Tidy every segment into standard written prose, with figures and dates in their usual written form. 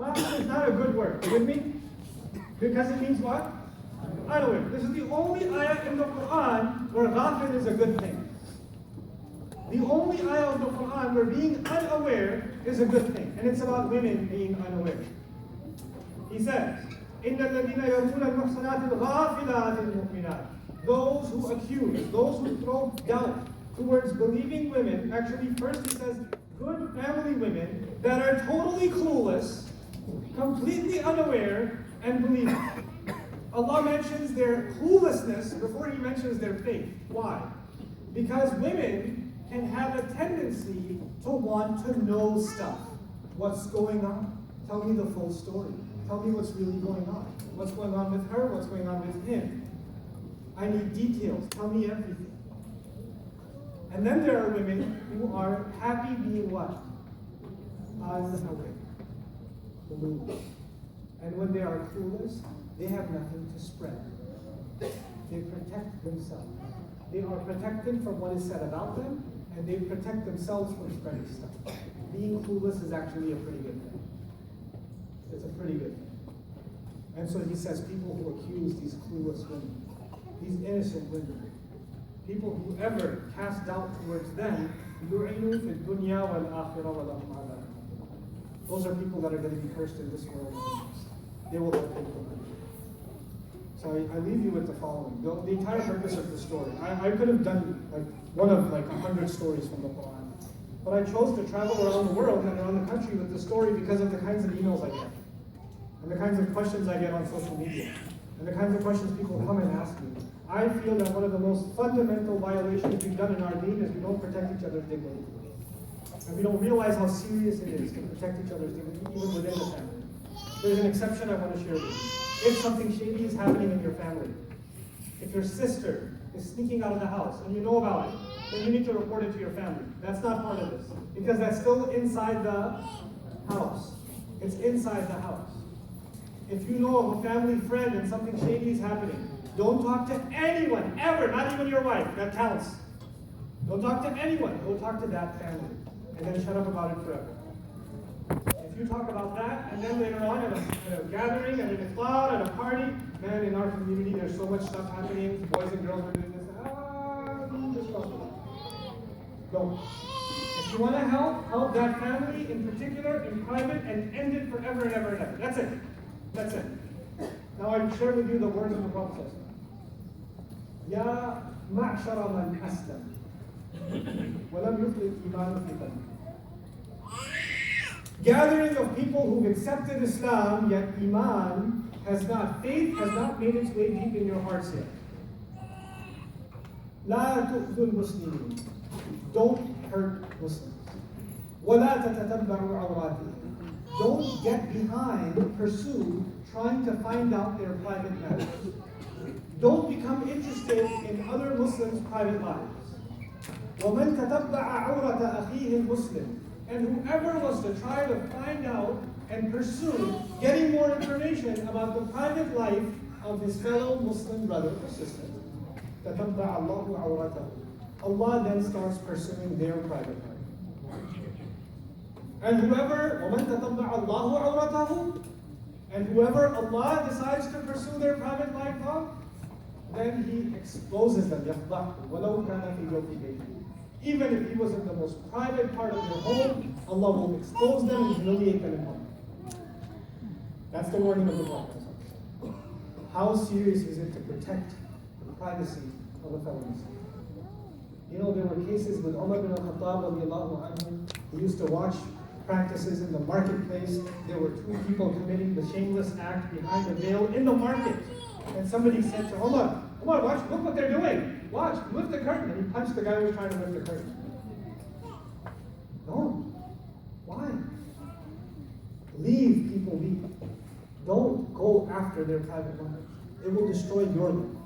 Ghafil is not a good word. You with me? Because it means what? Unaware. This is the only ayah in the Quran where ghafil is a good thing. The only ayah of the Quran where being unaware is a good thing. And it's about women being unaware. He says, إِنَّ الَّذِينَ يَرْمُونَ الْمُحْصَنَاتِ الْغَافِلَاتِ الْمُؤْمِنَاتِ. Those who accuse, those who throw doubt towards believing women, actually first he says, good family women that are totally clueless, completely unaware, and believing. Allah mentions their cluelessness before He mentions their faith. Why? Because women can have a tendency to want to know stuff. What's going on? Tell me the full story. Tell me what's really going on. What's going on with her? What's going on with him? I need details. Tell me everything. And then there are women who are happy being what? Unaware. And when they are clueless, they have nothing to spread. They protect themselves. They are protected from what is said about them, and they protect themselves from spreading stuff. Being clueless is actually a pretty good thing. It's a pretty good thing. And so he says people who accuse these clueless women, these innocent women, people who ever cast doubt towards them, يُعِنُوا فِي الدُّنْيَا وَالْآخِرَةِ وَلَهُمْ عَذَابٌ. Those are people that are going to be cursed in this world and the next. They will have people. So I leave you with the following. The entire purpose of the story. I could have done like one of like 100 stories from the Quran. But I chose to travel around the world and around the country with the story because of the kinds of emails I get. And the kinds of questions I get on social media. And the kinds of questions people come and ask me. I feel that one of the most fundamental violations we've done in our deen is we don't protect each other's dignity. And we don't realize how serious it is to protect each other's dignity, even within the family. There's an exception I want to share with you. If something shady is happening in your family, if your sister is sneaking out of the house and you know about it, then you need to report it to your family. That's not part of this, because that's still inside the house. It's inside the house. If you know of a family friend and something shady is happening, don't talk to anyone, ever, not even your wife. That counts. Don't talk to anyone. Don't talk to that family. And then shut up about it forever. If you talk about that, and then later on at a gathering, at an iftar, at a party, man, in our community there's so much stuff happening, boys and girls are doing this, just don't. If you want to help that family in particular, in private, and end it forever and ever and ever. That's it. That's it. Now I share with you the words of the Prophet. Ya ma'shara man aslam. وَلَمْ يُفْلِتْ إِيمَانُ فِي قَلْبِهِ. Gathering of people who've accepted Islam, yet Iman faith has not made its way deep in your hearts yet. لَا تُؤْذُوا الْمُسْلِمِينَ. Don't hurt Muslims. وَلَا تَتَتَبَّعُوا عَوْرَاتِهِمْ. Don't get behind, pursue, trying to find out their private matters. Don't become interested in other Muslims' private lives. وَمَنْ تَتَبَّعَ عَوْرَةَ أَخِيهِ الْمُسْلِمِ. And whoever was to try to find out and pursue getting more information about the private life of his fellow Muslim brother or sister, تَتَبَّعَ اللَّهُ عَوْرَتَهُ. Allah then starts pursuing their private life. And whoever, وَمَنْ تَتَبَّعَ اللَّهُ عَوْرَتَهُ, and whoever Allah decides to pursue their private life of, then He exposes them. يَفْضَحُ وَلَوْ كَانَ فِي جَوْفِ بَيْتِهِ. Even if he was in the most private part of your home, Allah will expose them and humiliate them in public. That's the warning of the Prophet. How serious is it to protect the privacy of a fellow Muslim? You know, there were cases with Umar bin al-Khattab radiallahu anhu. He used to watch practices in the marketplace. There were two people committing the shameless act behind the veil in the market. And somebody said to Umar, watch, look what they're doing. Watch, lift the curtain. And he punched the guy who was trying to lift the curtain. No. Why? Leave people be. Don't go after their private lives. It will destroy your life.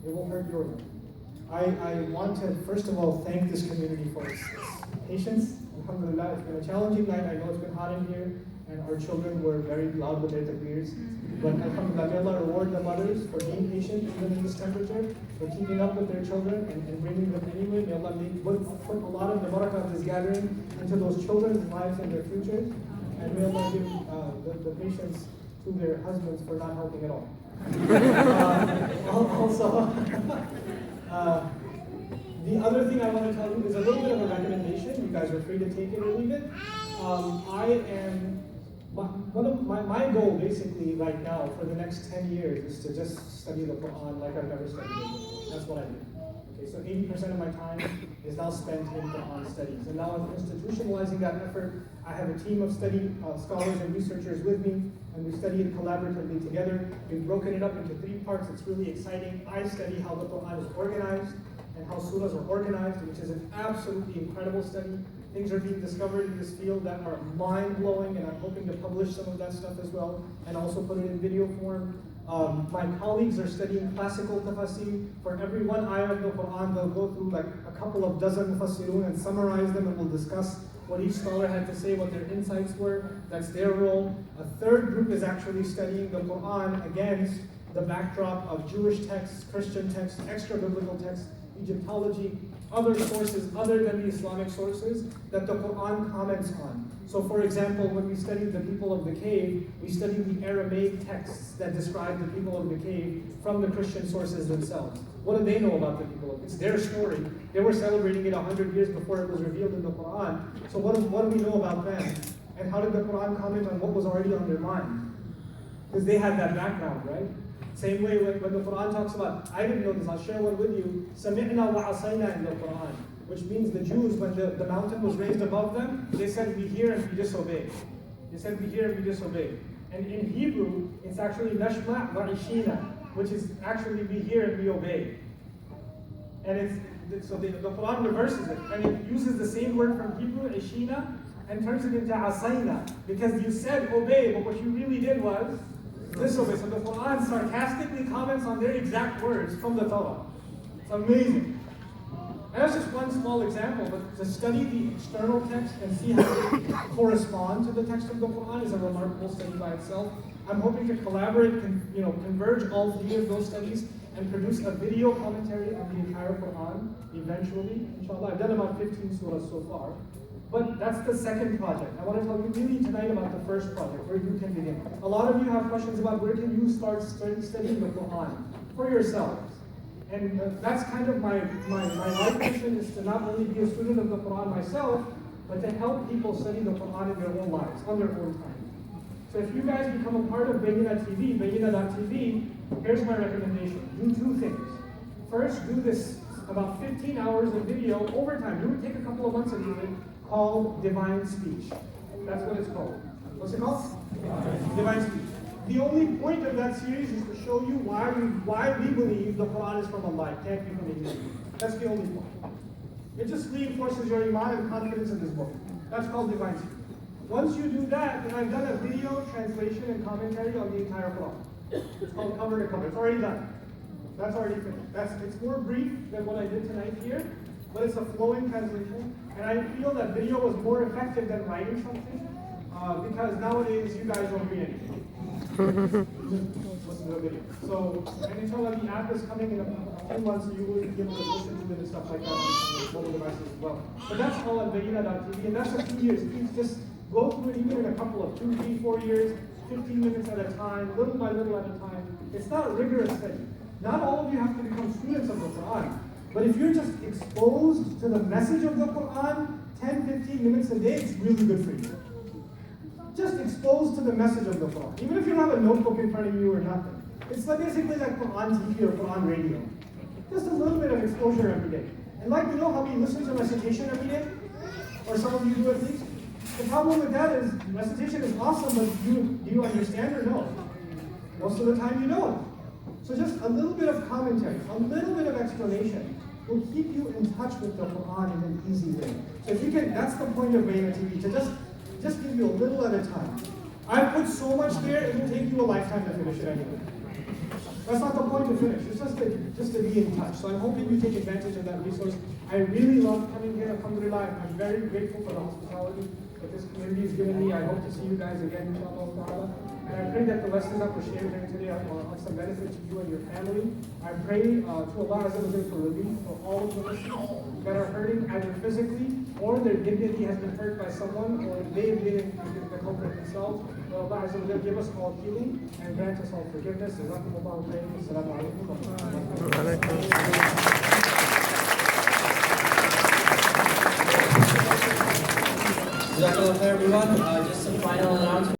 It will hurt your life. I want to, first of all, thank this community for its patience. Alhamdulillah, it's been a challenging night. I know it's been hot in here, and our children were very loud with their takbirs. But alhamdulillah, may Allah reward the mothers for being patient even in this temperature, for keeping up with their children and bringing them anyway. May Allah put a lot of the barakah of this gathering into those children's lives and their futures. and may Allah give the patience to their husbands for not helping at all. Also, the other thing I want to tell you is a little bit of a recommendation. You guys are free to take it or leave it. My goal basically right now for the next 10 years is to just study the Quran like I've never studied it. That's what I do. Okay, so 80% of my time is now spent in Quran studies. And now I'm institutionalizing that effort. I have a team of scholars and researchers with me, and we study it collaboratively together. We've broken it up into 3 parts. It's really exciting. I study how the Quran is organized and how surahs are organized, which is an absolutely incredible study. Things are being discovered in this field that are mind-blowing, and I'm hoping to publish some of that stuff as well, and also put it in video form. My colleagues are studying classical tafsir. For every one ayah of the Quran, they'll go through like a couple of dozen mufassirun and summarize them, and we'll discuss what each scholar had to say, what their insights were. That's their role. A third group is actually studying the Quran against the backdrop of Jewish texts, Christian texts, extra-biblical texts, Egyptology, other sources other than the Islamic sources that the Quran comments on. So for example, when we studied the people of the cave, we studied the Aramaic texts that describe the people of the cave from the Christian sources themselves. What do they know about the people of it? It's their story. They were celebrating it 100 years before it was revealed in the Quran. So what do we know about them? And how did the Quran comment on what was already on their mind? Because they had that background, right? Same way when the Quran talks about, I didn't know this, I'll share one with you, سَمِعْنَا وَعَصَيْنَا in the Quran, which means the Jews, when the mountain was raised above them, they said, we hear and we disobey. They said, we hear and we disobey. And in Hebrew, it's actually نَشْمَعْ وَعِشِينَا, which is actually we hear and we obey. And so the Quran reverses it, and it uses the same word from Hebrew, ishina, and turns it into asayna, because you said obey, but what you really did was disobey. So the Quran sarcastically comments on their exact words from the Torah. It's amazing. And that's just one small example, but to study the external text and see how they correspond to the text of the Quran is a remarkable study by itself. I'm hoping to collaborate, converge all 3 of those studies and produce a video commentary on the entire Quran eventually, inshallah. I've done about 15 surahs so far. But that's the second project. I want to tell you really tonight about the first project, where you can begin. A lot of you have questions about where can you start studying the Quran for yourselves. And that's kind of my life mission, is to not only be a student of the Quran myself, but to help people study the Quran in their own lives, on their own time. So if you guys become a part of Bayyina TV, Bayyina.tv, here's my recommendation. Do 2 things. First, do this about 15 hours of video over time. You would take a couple of months to do it, called Divine Speech. That's what it's called. What's it called? Divine Speech. The only point of that series is to show you why we believe the Quran is from Allah. It can't be from anything. That's the only point. It just reinforces your iman and confidence in this book. That's called Divine Speech. Once you do that, then I've done a video translation and commentary on the entire Quran. It's called Cover to Cover. It's already done. That's already finished. It's more brief than what I did tonight here, but it's a flowing translation. And I feel that video was more effective than writing something, because nowadays you guys don't read anything. Just listen to a video. So, and inshallah, the app is coming in a few months, so you will be able to listen to it and stuff like that on mobile devices as well. But that's all on Bayyina.tv, and that's a few years. Please just go through it even in a couple of 2, 3, 4 years, 15 minutes at a time, little by little at a time. It's not a rigorous study. Not all of you have to become students of the Quran. But if you're just exposed to the message of the Quran 10, 15 minutes a day, it's really good for you. Just exposed to the message of the Quran. Even if you don't have a notebook in front of you or nothing. It's like basically like Quran TV or Quran radio. Just a little bit of exposure every day. And like, how we listen to recitation every day? Or some of you do at least? The problem with that is recitation is awesome, but do you understand or no? Most of the time you don't. So just a little bit of commentary, a little bit of explanation will keep you in touch with the Quran in an easy way. So if you can, that's the point of Bayyina TV, to just give you a little at a time. I put so much there, it will take you a lifetime to finish it anyway. That's not the point to finish, it's just to be in touch. So I'm hoping you take advantage of that resource. I really love coming here, alhamdulillah. I'm very grateful for the hospitality that this community has given me. I hope to see you guys again, inshallah. And I pray that the lessons that were shared here today are of some benefit to you and your family. I pray to Allah Azza wa Jalla for relief for all of the listeners that are hurting either physically or their dignity has been hurt by someone, or they have been the culprit themselves. Allah Azza wa Jalla give us all healing and grant us all forgiveness. Jazakumullahu khairan. Assalamu alaikum wa rahmatullahi. Jazakallah khair, everyone. Just some final announcements.